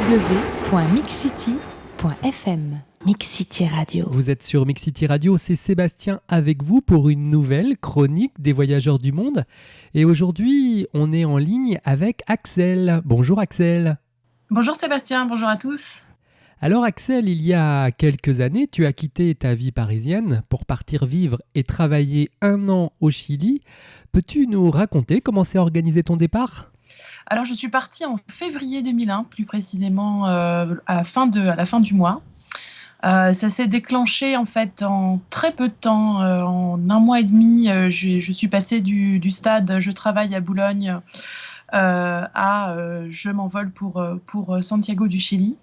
www.mixcity.fm. Mix City Radio. Vous êtes sur Mix City Radio, c'est Sébastien avec vous pour une nouvelle chronique des voyageurs du monde. Et aujourd'hui, on est en ligne avec Axel. Bonjour Axel. Bonjour Sébastien, bonjour à tous. Alors Axel, il y a quelques années, tu as quitté ta vie parisienne pour partir vivre et travailler 1 an au Chili. Peux-tu nous raconter comment s'est organisé ton départ ? Alors je suis partie en février 2001, plus précisément à la fin du mois. Ça s'est déclenché en fait en très peu de temps, en 1 mois et demi. Je suis passée du stade je travaille à Boulogne à je m'envole pour Santiago du Chili.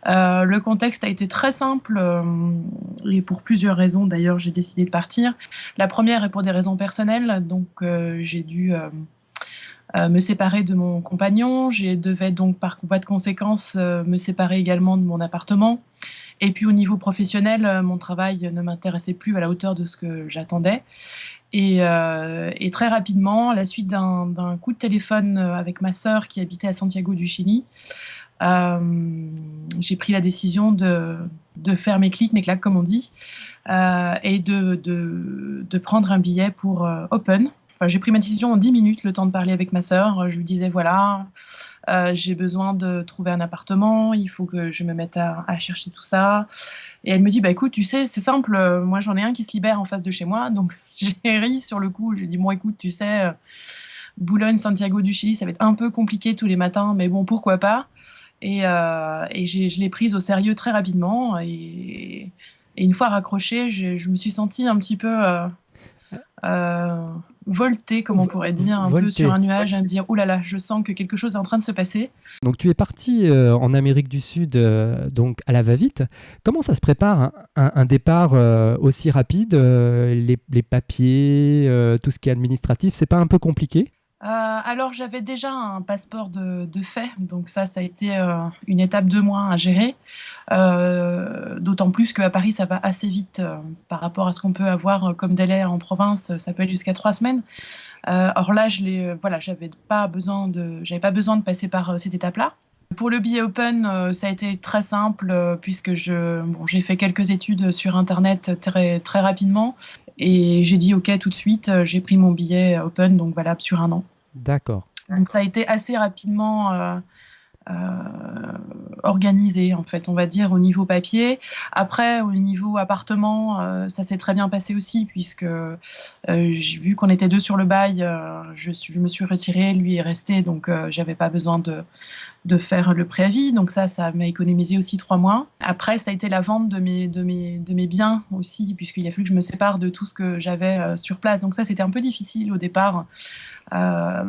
Le contexte a été très simple et pour plusieurs raisons d'ailleurs j'ai décidé de partir. La première est pour des raisons personnelles, donc j'ai dû me séparer de mon compagnon. Je devais donc par voie de conséquence me séparer également de mon appartement. Et puis au niveau professionnel, mon travail ne m'intéressait plus à la hauteur de ce que j'attendais. Et très rapidement, à la suite d'un coup de téléphone avec ma sœur qui habitait à Santiago du Chili, j'ai pris la décision de faire mes claques comme on dit, et de prendre un billet pour Open. Enfin, j'ai pris ma décision en 10 minutes, le temps de parler avec ma sœur. Je lui disais voilà, j'ai besoin de trouver un appartement, il faut que je me mette à chercher tout ça. Et elle me dit, bah écoute, tu sais, c'est simple, moi j'en ai un qui se libère en face de chez moi. Donc j'ai ri sur le coup, je lui ai dit, bon écoute, tu sais, Boulogne, Santiago du Chili, ça va être un peu compliqué tous les matins, mais bon, pourquoi pas. Et je l'ai prise au sérieux très rapidement. Et une fois raccrochée, je me suis sentie un petit peu voltée, comme on pourrait dire, un peu sur un nuage, à me dire, oh là là, je sens que quelque chose est en train de se passer. Donc tu es parti en Amérique du Sud, donc à la va-vite. Comment ça se prépare un départ aussi rapide, les papiers, tout ce qui est administratif, c'est pas un peu compliqué ? Alors j'avais déjà un passeport de fait, donc ça a été une étape de moins à gérer, d'autant plus qu'à Paris ça va assez vite par rapport à ce qu'on peut avoir comme délai en province, ça peut aller jusqu'à 3 semaines. Or là j'avais pas besoin de passer par cette étape-là. Pour le billet Open, ça a été très simple puisque j'ai fait quelques études sur internet très, très rapidement et j'ai dit ok tout de suite, j'ai pris mon billet Open, donc valable sur 1 an. D'accord. Donc ça a été assez rapidement organisé en fait, on va dire au niveau papier. Après au niveau appartement, ça s'est très bien passé aussi puisque j'ai vu qu'on était 2 sur le bail, je me suis retirée, lui est resté, donc j'avais pas besoin de faire le préavis, donc ça m'a économisé aussi 3 mois. Après, ça a été la vente de mes biens aussi, puisqu'il a fallu que je me sépare de tout ce que j'avais sur place. Donc ça, c'était un peu difficile au départ.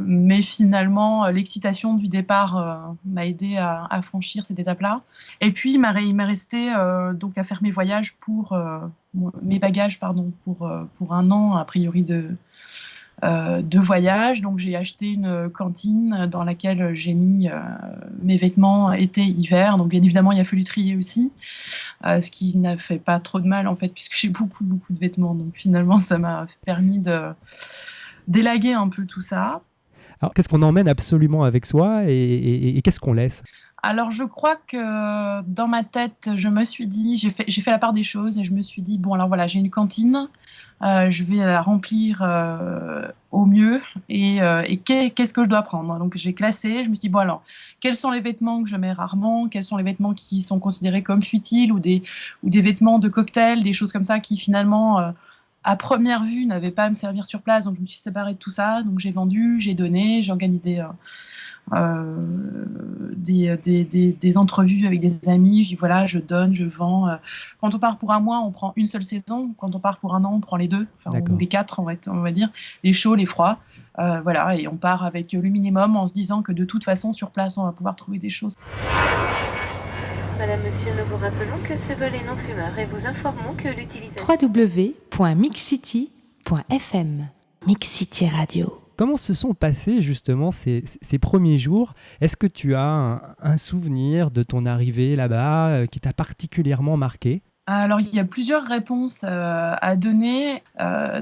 Mais finalement, l'excitation du départ m'a aidé à franchir cette étape-là. Et puis, il m'est resté donc à faire mes voyages mes bagages, pour 1 an, a priori, de voyage. Donc j'ai acheté une cantine dans laquelle j'ai mis mes vêtements été-hiver. Donc bien évidemment il a fallu trier aussi, ce qui n'a fait pas trop de mal en fait puisque j'ai beaucoup de vêtements. Donc finalement ça m'a permis d'élaguer un peu tout ça. Alors qu'est-ce qu'on emmène absolument avec soi et qu'est-ce qu'on laisse ? Alors je crois que dans ma tête, je me suis dit, j'ai fait la part des choses et je me suis dit, bon alors voilà, j'ai une cantine, je vais la remplir au mieux et qu'est-ce que je dois prendre ? Donc j'ai classé, je me suis dit, bon alors, quels sont les vêtements que je mets rarement ? Quels sont les vêtements qui sont considérés comme futiles ou des vêtements de cocktail, des choses comme ça qui finalement, à première vue, n'avaient pas à me servir sur place. Donc je me suis séparée de tout ça, donc j'ai vendu, j'ai donné, j'ai organisé des entrevues avec des amis. Je dis voilà, je donne, je vends. Quand on part pour 1 mois, on prend une seule saison. Quand on part pour 1 an, on prend les 2, ou les 4, on va dire, les chauds, les froids. Voilà, et on part avec le minimum en se disant que de toute façon, sur place, on va pouvoir trouver des choses. Madame, monsieur, nous vous rappelons que ce vol est non fumeur et vous informons que l'utilisation... www.mixcity.fm. Mix City Radio. Comment se sont passés justement ces premiers jours ? Est-ce que tu as un souvenir de ton arrivée là-bas qui t'a particulièrement marqué ? Alors, il y a plusieurs réponses à donner.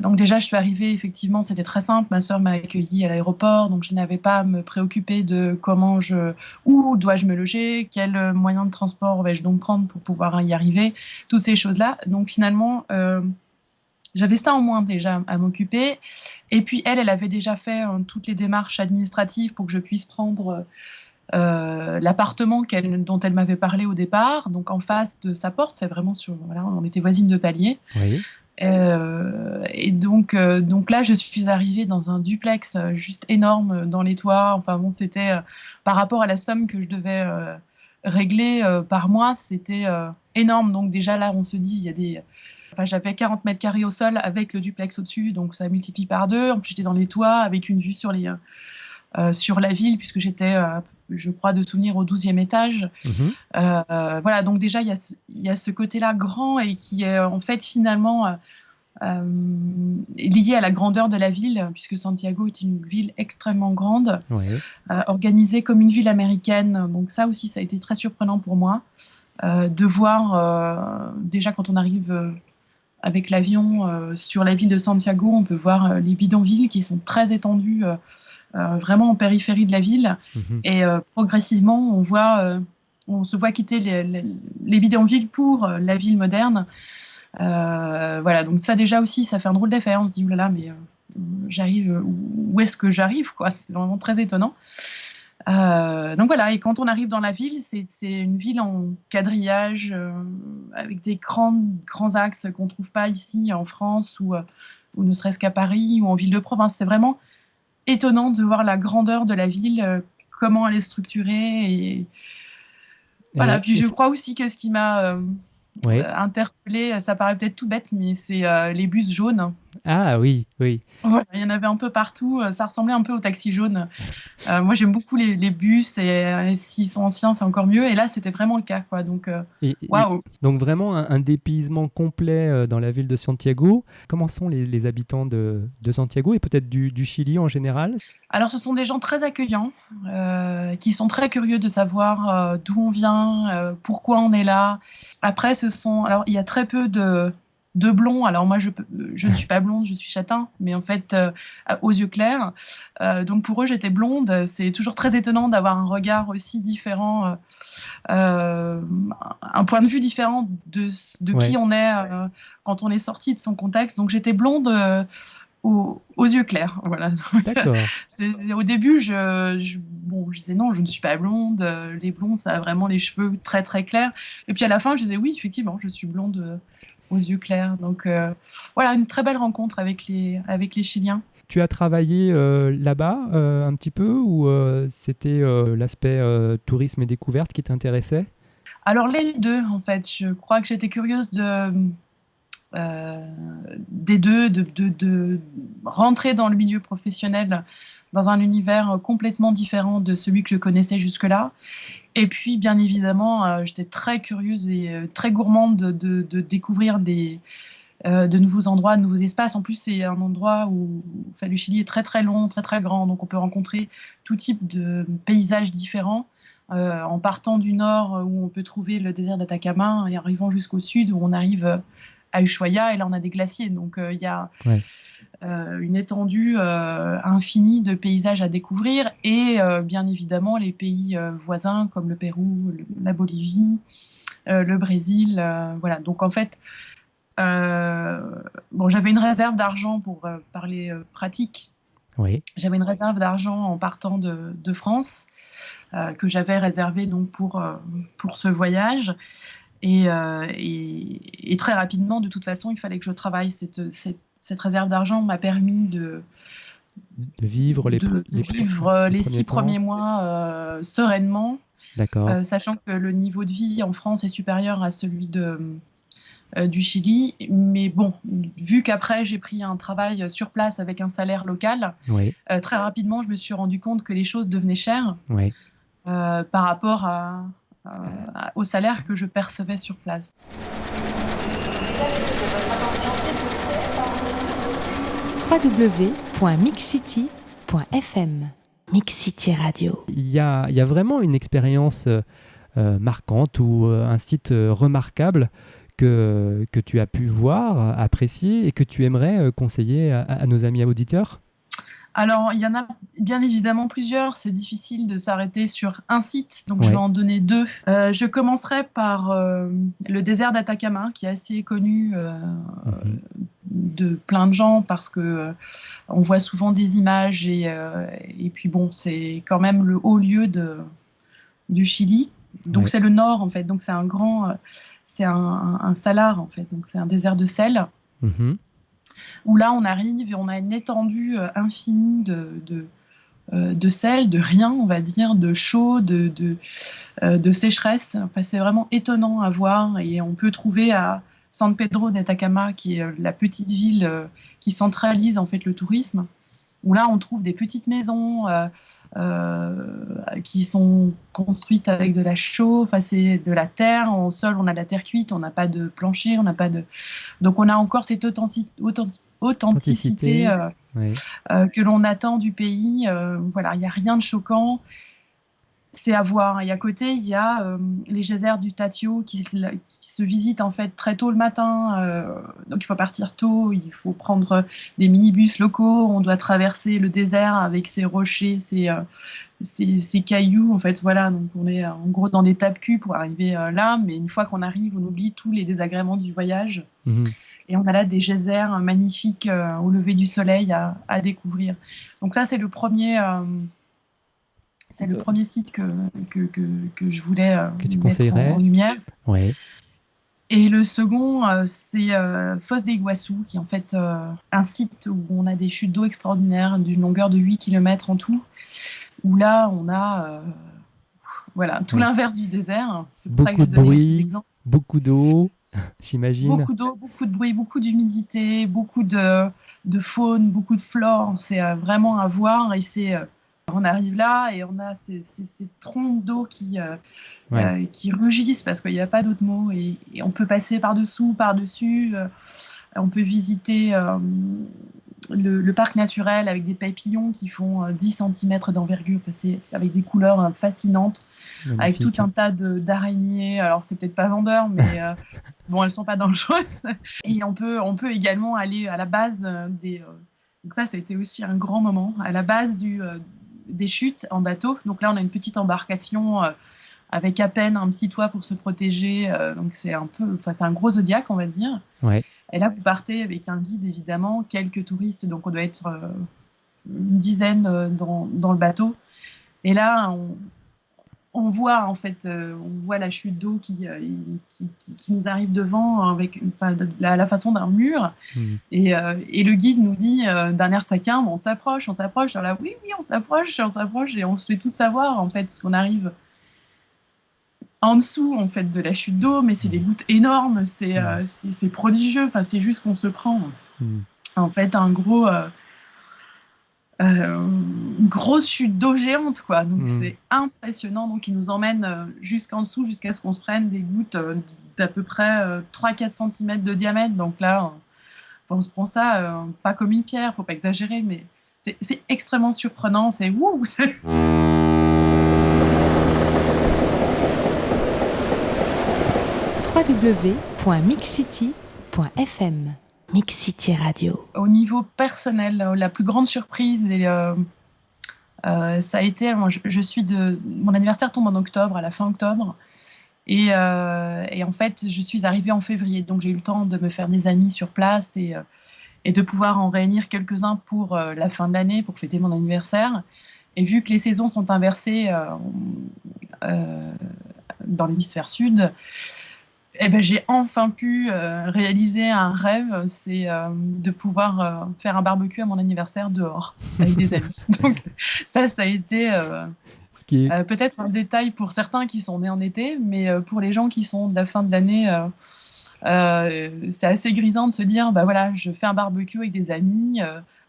Donc déjà, je suis arrivée, effectivement, c'était très simple. Ma sœur m'a accueillie à l'aéroport, donc je n'avais pas à me préoccuper de où dois-je me loger, quel moyen de transport vais-je donc prendre pour pouvoir y arriver, toutes ces choses-là. Donc finalement, j'avais ça en moins déjà à m'occuper. Et puis elle avait déjà fait toutes les démarches administratives pour que je puisse prendre l'appartement dont elle m'avait parlé au départ, donc en face de sa porte, c'est vraiment voilà, on était voisines de palier. Oui. Et donc là, je suis arrivée dans un duplex juste énorme dans les toits. Enfin bon, c'était par rapport à la somme que je devais régler par mois, c'était énorme. Donc déjà là, on se dit, Enfin, j'avais 40 mètres carrés au sol avec le duplex au-dessus, donc ça multiplie par deux. En plus, j'étais dans les toits avec une vue sur la ville, puisque j'étais, je crois, de souvenir au 12e étage. Mhm. Voilà, donc déjà, il y a ce côté-là grand et qui est en fait finalement lié à la grandeur de la ville, puisque Santiago est une ville extrêmement grande, Ouais. organisée comme une ville américaine. Donc ça aussi, ça a été très surprenant pour moi de voir, déjà quand on arrive avec l'avion sur la ville de Santiago, on peut voir les bidonvilles qui sont très étendus vraiment en périphérie de la ville. Mhm. Et progressivement, on se voit quitter les bidonvilles pour la ville moderne. Voilà, donc ça déjà aussi, ça fait un drôle d'effet. On se dit, oulala, mais j'arrive, où est-ce que j'arrive, quoi? C'est vraiment très étonnant. Donc voilà, et quand on arrive dans la ville, c'est une ville en quadrillage, avec des grands axes qu'on ne trouve pas ici en France ou ne serait-ce qu'à Paris ou en ville de province. C'est vraiment étonnant de voir la grandeur de la ville, comment elle est structurée. Et voilà, puis je crois aussi que ce qui m'a Ouais. interpellée, ça paraît peut-être tout bête, mais c'est les bus jaunes. Ah oui, oui. Voilà, il y en avait un peu partout, ça ressemblait un peu aux taxis jaunes. Moi, j'aime beaucoup les bus et s'ils sont anciens, c'est encore mieux. Et là, c'était vraiment le cas, quoi. Donc, waouh! Donc vraiment un dépaysement complet dans la ville de Santiago. Comment sont les habitants de Santiago et peut-être du Chili en général? Alors, ce sont des gens très accueillants, qui sont très curieux de savoir d'où on vient, pourquoi on est là. Après, alors, il y a très peu de blonds. Alors, moi, je ne suis pas blonde, je suis châtain, mais en fait, aux yeux clairs. Donc, pour eux, j'étais blonde. C'est toujours très étonnant d'avoir un regard aussi différent, un point de vue différent de Ouais. qui on est quand on est sorti de son contexte. Donc, j'étais blonde. Aux yeux clairs, voilà. D'accord. Au début, je disais non, je ne suis pas blonde. Les blonds, ça a vraiment les cheveux très très clairs. Et puis à la fin, je disais oui, effectivement, je suis blonde aux yeux clairs. Donc voilà, une très belle rencontre avec les Chiliens. Tu as travaillé là-bas un petit peu ou c'était l'aspect tourisme et découverte qui t'intéressait? Alors les deux, en fait, je crois que j'étais curieuse des deux, de rentrer dans le milieu professionnel dans un univers complètement différent de celui que je connaissais jusque-là. Et puis, bien évidemment, j'étais très curieuse et très gourmande de découvrir de nouveaux endroits, de nouveaux espaces. En plus, c'est un endroit où le Chili est très très long, très très grand, donc on peut rencontrer tout type de paysages différents. En partant du nord, où on peut trouver le désert d'Atacama, et arrivant jusqu'au sud, où on arrive à Ushuaia, et là on a des glaciers. Donc il y a une étendue infinie de paysages à découvrir, et bien évidemment les pays voisins comme le Pérou, la Bolivie, le Brésil. Voilà. Donc en fait, j'avais une réserve d'argent pour parler pratique. Oui. J'avais une réserve d'argent en partant de France, que j'avais réservée donc pour ce voyage. Et très rapidement, de toute façon, il fallait que je travaille. Cette réserve d'argent m'a permis de vivre les 6 premiers mois sereinement, D'accord. sachant que le niveau de vie en France est supérieur à celui du Chili. Mais bon, vu qu'après j'ai pris un travail sur place avec un salaire local, Oui. très rapidement je me suis rendu compte que les choses devenaient chères Oui. par rapport au salaire que je percevais sur place. www.mixcity.fm Mix City Radio. Il y a vraiment une expérience marquante ou un site remarquable que tu as pu voir, apprécier et que tu aimerais conseiller à nos amis auditeurs? Alors, il y en a bien évidemment plusieurs. C'est difficile de s'arrêter sur un site, donc je vais Ouais. en donner deux. Je commencerai par le désert d'Atacama, qui est assez connu Mhm. de plein de gens parce que on voit souvent des images et puis bon, c'est quand même le haut lieu du Chili. Donc Ouais. c'est le nord en fait. Donc c'est c'est un salar en fait. Donc c'est un désert de sel Mhm. où là on arrive et on a une étendue infinie de sel, de rien, on va dire, de chaud, de sécheresse. Enfin, c'est vraiment étonnant à voir et on peut trouver à San Pedro d'Atacama, qui est la petite ville qui centralise en fait le tourisme, où là on trouve des petites maisons qui sont construites avec de la chaux, enfin c'est de la terre, au sol on a de la terre cuite, on n'a pas de plancher, on n'a pas de... Donc on a encore cette authenticité Authenticité. Ouais. que l'on attend du pays. Voilà, il n'y a rien de choquant. C'est à voir. Et à côté, il y a les geysers du Tatio qui se visitent en fait très tôt le matin. Donc il faut partir tôt, il faut prendre des minibus locaux. On doit traverser le désert avec ses rochers, ses cailloux. En fait, voilà. Donc on est en gros dans des tapes-culs pour arriver là. Mais une fois qu'on arrive, on oublie tous les désagréments du voyage. Mhm. Et on a là des geysers magnifiques au lever du soleil à découvrir. Donc ça, c'est le premier site que je voulais Que tu mettre en conseillerais? lumière. Ouais. Et le second, c'est Foz de Iguaçu, qui est en fait un site où on a des chutes d'eau extraordinaires d'une longueur de 8 km en tout, où là, on a voilà, tout Ouais. l'inverse du désert. C'est pour ça que Beaucoup je de donnais des bruit, exemples. beaucoup d'eau, j'imagine. Beaucoup d'eau, beaucoup de bruit, beaucoup d'humidité, beaucoup de faune, beaucoup de flore. C'est vraiment à voir. Et on arrive là et on a ces trompes d'eau Ouais. qui rugissent parce qu'il n'y a pas d'autre mot. Et on peut passer par-dessous, par-dessus. On peut visiter le parc naturel avec des papillons qui font 10 cm d'envergure. Enfin, c'est avec des couleurs fascinantes, avec tout Magnifique. un tas d'araignées. Alors, c'est peut-être pas vendeur, mais bon, elles sont pas dangereuses. Et on peut également aller à la base donc ça a été aussi un grand moment, à la base des chutes en bateau. Donc là, on a une petite embarcation avec à peine un petit toit pour se protéger. Donc c'est c'est un gros zodiaque, on va dire. Ouais. Et là, vous partez avec un guide, évidemment, quelques touristes. Donc on doit être une dizaine dans le bateut. Et là, on voit en fait, on voit la chute d'eau qui nous arrive devant avec la façon d'un mur. Mhm. Et le guide nous dit d'un air taquin, on s'approche. Alors là, oui, on s'approche, et on se fait tout savoir en fait, parce qu'on arrive en dessous en fait de la chute d'eau, mais c'est des gouttes énormes, c'est prodigieux. Enfin, c'est juste qu'on se prend en fait une grosse chute d'eau géante, quoi. Donc c'est impressionnant. Donc il nous emmène jusqu'en dessous, jusqu'à ce qu'on se prenne des gouttes d'à peu près 3-4 cm de diamètre. Donc là, on se prend ça pas comme une pierre, faut pas exagérer, mais c'est extrêmement surprenant. C'est wouh. www.mixcity.fm Mix City Radio. Au niveau personnel, la plus grande surprise, ça a été, mon anniversaire tombe en octobre, à la fin octobre, et en fait, je suis arrivée en février, donc j'ai eu le temps de me faire des amis sur place et de pouvoir en réunir quelques-uns pour la fin de l'année, pour fêter mon anniversaire. Et vu que les saisons sont inversées dans l'hémisphère sud, eh ben, j'ai enfin pu réaliser un rêve, c'est de pouvoir faire un barbecue à mon anniversaire dehors, avec des amis. Donc ça a été Ce qui est... peut-être un détail pour certains qui sont nés en été, mais pour les gens qui sont de la fin de l'année, c'est assez grisant de se dire, bah voilà, je fais un barbecue avec des amis,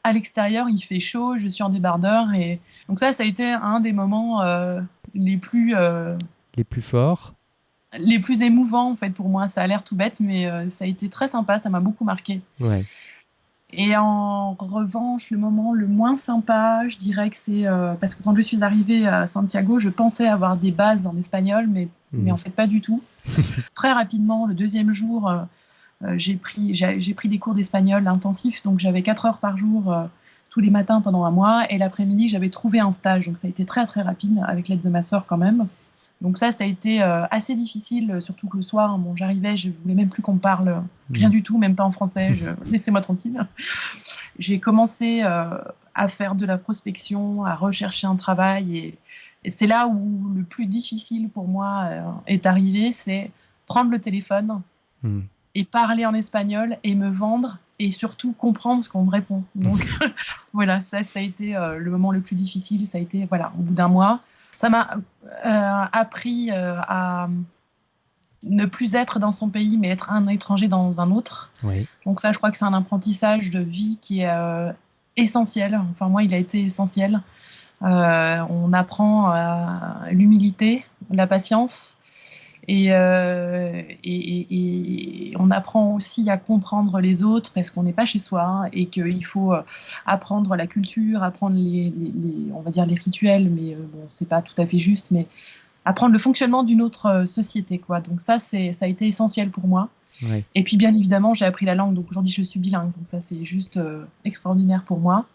à l'extérieur il fait chaud, je suis en débardeur. Et donc ça a été un des moments les plus forts. les plus émouvants en fait pour moi. Ça a l'air tout bête, mais ça a été très sympa, ça m'a beaucoup marqué. Ouais. Et en revanche, le moment le moins sympa, je dirais que c'est parce que quand je suis arrivée à Santiago, je pensais avoir des bases en espagnol, mais mais en fait pas du tout. Très rapidement, le deuxième jour, j'ai pris des cours d'espagnol intensifs, donc j'avais 4 heures par jour tous les matins pendant un mois, et l'après-midi, j'avais trouvé un stage, donc ça a été très très rapide, avec l'aide de ma sœur quand même. Donc ça a été assez difficile, surtout que le soir, j'arrivais, je voulais même plus qu'on me parle, rien du tout, même pas en français, laissez-moi tranquille. J'ai commencé à faire de la prospection, à rechercher un travail, et c'est là où le plus difficile pour moi est arrivé, c'est prendre le téléphone et parler en espagnol et me vendre et surtout comprendre ce qu'on me répond. Donc voilà, ça a été le moment le plus difficile, ça a été au bout d'un mois. Ça m'a appris à ne plus être dans son pays, mais être un étranger dans un autre. Oui. Donc ça, je crois que c'est un apprentissage de vie qui est essentiel. Enfin, moi, il a été essentiel. On apprend l'humilité, la patience, et on apprend aussi à comprendre les autres parce qu'on n'est pas chez soi, et qu'il faut apprendre la culture, apprendre on va dire les rituels, mais bon, c'est pas tout à fait juste, mais apprendre le fonctionnement d'une autre société, quoi. Donc ça a été essentiel pour moi. Oui. Et puis bien évidemment, j'ai appris la langue, donc aujourd'hui je suis bilingue, donc ça c'est juste extraordinaire pour moi.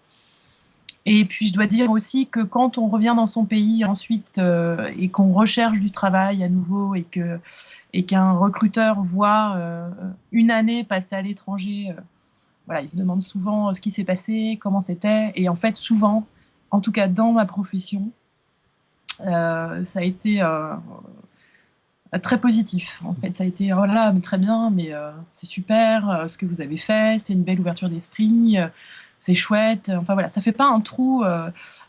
Et puis je dois dire aussi que quand on revient dans son pays ensuite et qu'on recherche du travail à nouveau, et qu'un recruteur voit une année passée à l'étranger, il se demande souvent ce qui s'est passé, comment c'était. Et en fait, souvent, en tout cas dans ma profession, ça a été très positif. En fait, ça a été oh là, mais très bien, mais c'est super ce que vous avez fait, c'est une belle ouverture d'esprit. C'est chouette. Enfin voilà, ça fait pas un trou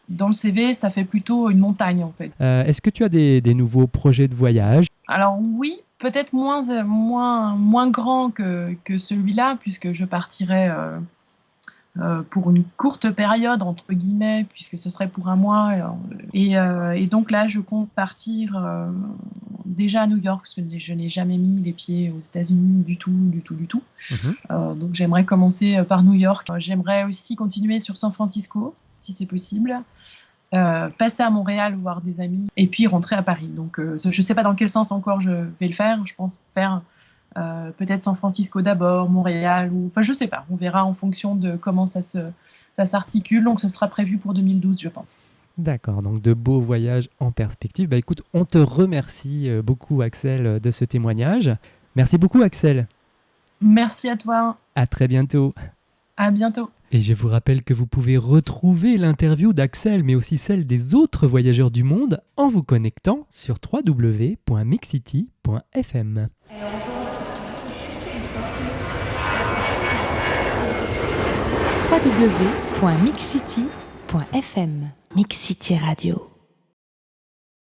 dans le CV, ça fait plutôt une montagne en fait. Est-ce que tu as des nouveaux projets de voyage? Alors oui, peut-être moins grand que celui-là, puisque je partirai pour une courte période, entre guillemets, puisque ce serait pour un mois. Et donc là, je compte partir déjà à New York, parce que je n'ai jamais mis les pieds aux États-Unis du tout. Donc j'aimerais commencer par New York. J'aimerais aussi continuer sur San Francisco, si c'est possible. Passer à Montréal, voir des amis, et puis rentrer à Paris. Donc je ne sais pas dans quel sens encore je vais le faire. Je pense faire peut-être San Francisco d'abord, Montréal, enfin je sais pas. On verra en fonction de comment ça s'articule. Donc ce sera prévu pour 2012, je pense. D'accord, donc de beaux voyages en perspective. Écoute, on te remercie beaucoup, Axel, de ce témoignage. Merci beaucoup, Axel. Merci à toi. À très bientôt. À bientôt. Et je vous rappelle que vous pouvez retrouver l'interview d'Axel, mais aussi celle des autres voyageurs du monde, en vous connectant sur www.mixcity.fm. www.mixcity.fm. Mix City Radio.